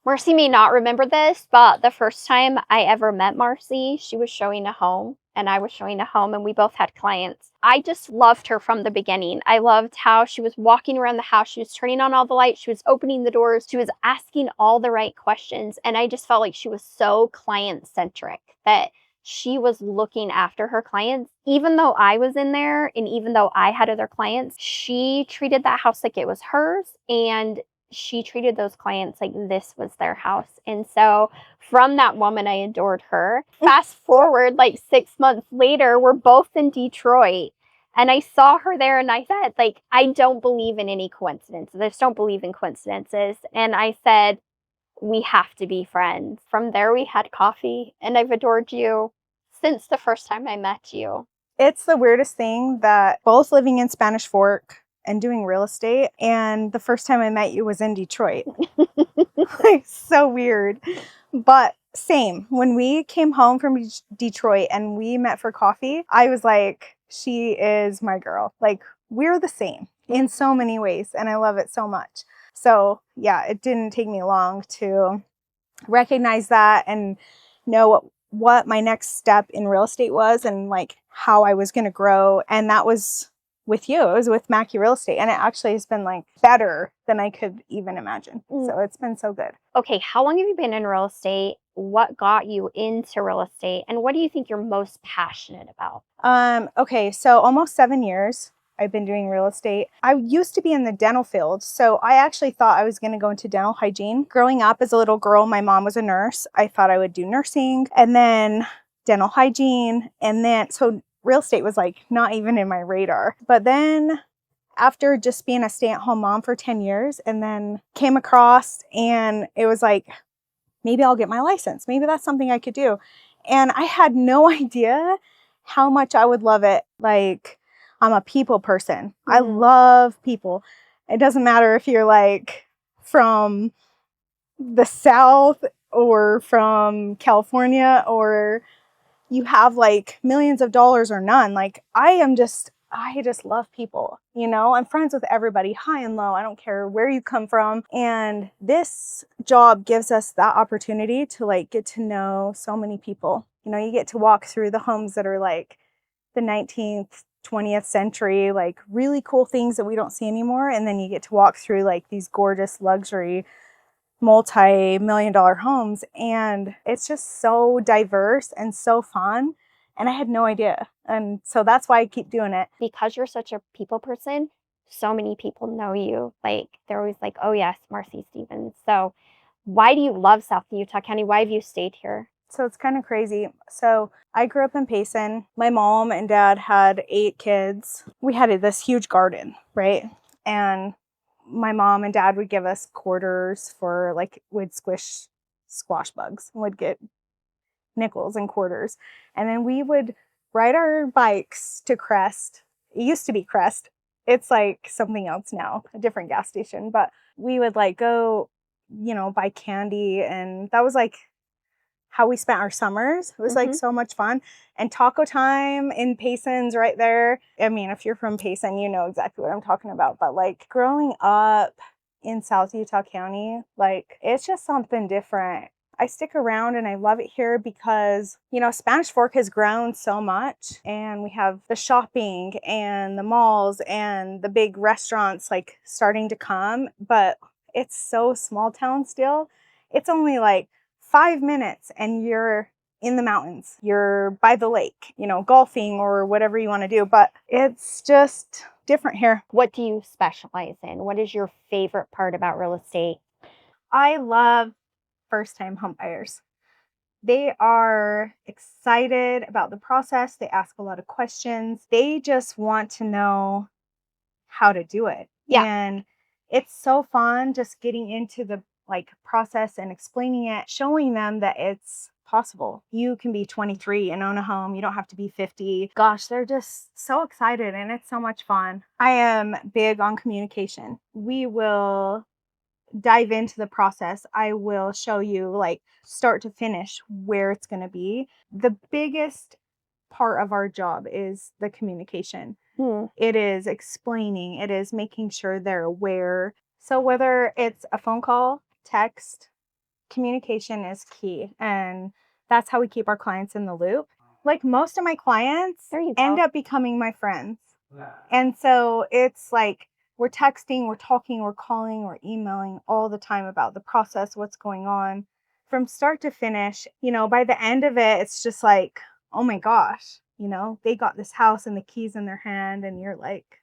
Marcie may not remember this, but the first time I ever met Marcie, she was showing a home and I was showing a home and we both had clients. I just loved her from the beginning. I loved how she was walking around the house. She was turning on all the lights. She was opening the doors. She was asking all the right questions. And I just felt like she was so client centric that she was looking after her clients. Even though I was in there and even though I had other clients, she treated that house like it was hers. And she treated those clients like this was their house. And so from that moment, I adored her. Fast forward like 6 months later, we're both in Detroit. And I saw her there and I said, like, I don't believe in any coincidences. I just don't believe in coincidences. And I said, we have to be friends. From there, we had coffee and I've adored you since the first time I met you. It's the weirdest thing that both living in Spanish Fork and doing real estate, and the first time I met you was in Detroit. Like, so weird. But same. When we came home from Detroit and we met for coffee, I was like, she is my girl. Like, we're the same in so many ways, and I love it so much. So yeah, it didn't take me long to recognize that and know what my next step in real estate was and like how I was going to grow. And that was with you. It was with Maki Real Estate. And it actually has been like better than I could even imagine. So it's been so good. Okay, how long have you been in real estate? What got you into real estate? And what do you think you're most passionate about? Okay, so almost 7 years I've been doing real estate. I used to be in the dental field, so I actually thought I was going to go into dental hygiene. Growing up as a little girl, my mom was a nurse. I thought I would do nursing and then dental hygiene. And then, so real estate was like not even in my radar. But then after just being a stay-at-home mom for 10 years and then came across and it was like, maybe I'll get my license. Maybe that's something I could do. And I had no idea how much I would love it. Like, I'm a people person. I love people. It doesn't matter if you're like from the South or from California or you have like millions of dollars or none. Like, I just love people, you know? I'm friends with everybody, high and low. I don't care where you come from. And this job gives us that opportunity to like get to know so many people. You know, you get to walk through the homes that are like the 19th, 20th century, like really cool things that we don't see anymore. And then you get to walk through like these gorgeous luxury multi-million-dollar homes. And it's just so diverse and so fun. And I had no idea. And so that's why I keep doing it. Because you're such a people person, so many people know you. Like, they're always like, oh yes, Marcie Stevens. So why do you love South Utah County? Why have you stayed here? So it's kind of crazy. So I grew up in Payson. My mom and dad had 8 kids. We had this huge garden, right? And my mom and dad would give us quarters for like, we'd squish squash bugs and would get nickels and quarters. And then we would ride our bikes to Crest. It used to be Crest. It's like something else now, a different gas station. But we would like go, you know, buy candy. And that was like how we spent our summers. It was like so much fun. And taco time in Payson's right there. I mean, if you're from Payson, you know exactly what I'm talking about. But like growing up in South Utah County, like it's just something different. I stick around and I love it here because, you know, Spanish Fork has grown so much and we have the shopping and the malls and the big restaurants like starting to come, but it's so small town still. It's only like 5 minutes and you're in the mountains. You're by the lake, you know, golfing or whatever you want to do, but it's just different here. What do you specialize in? What is your favorite part about real estate? I love first-time home buyers. They are excited about the process. They ask a lot of questions. They just want to know how to do it. Yeah. And it's so fun just getting into the like process and explaining it, showing them that it's possible. You can be 23 and own a home. You don't have to be 50. Gosh, they're just so excited and it's so much fun. I am big on communication. We will dive into the process. I will show you like start to finish where it's going to be. The biggest part of our job is the communication. It is explaining, it is making sure they're aware. So whether it's a phone call, text, Communication is key, and that's how we keep our clients in the loop. Like most of my clients There you end go. up becoming my friends. And so it's like we're texting, we're talking, we're calling, we're emailing all the time about the process, what's going on from start to finish. You know, by the end of it, it's just like, oh my gosh, you know, they got this house and the keys in their hand, and you're like,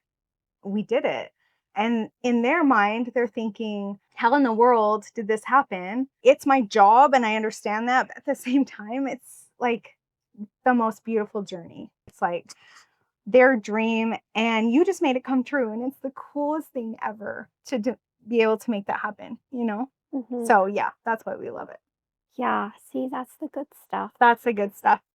we did it. And in their mind, they're thinking, how in the world did this happen? It's my job, and I understand that. But at the same time, it's like the most beautiful journey. It's like their dream, and you just made it come true. And it's the coolest thing ever to be able to make that happen, you know? Mhm. So, yeah, that's why we love it. Yeah, see, that's the good stuff. That's the good stuff.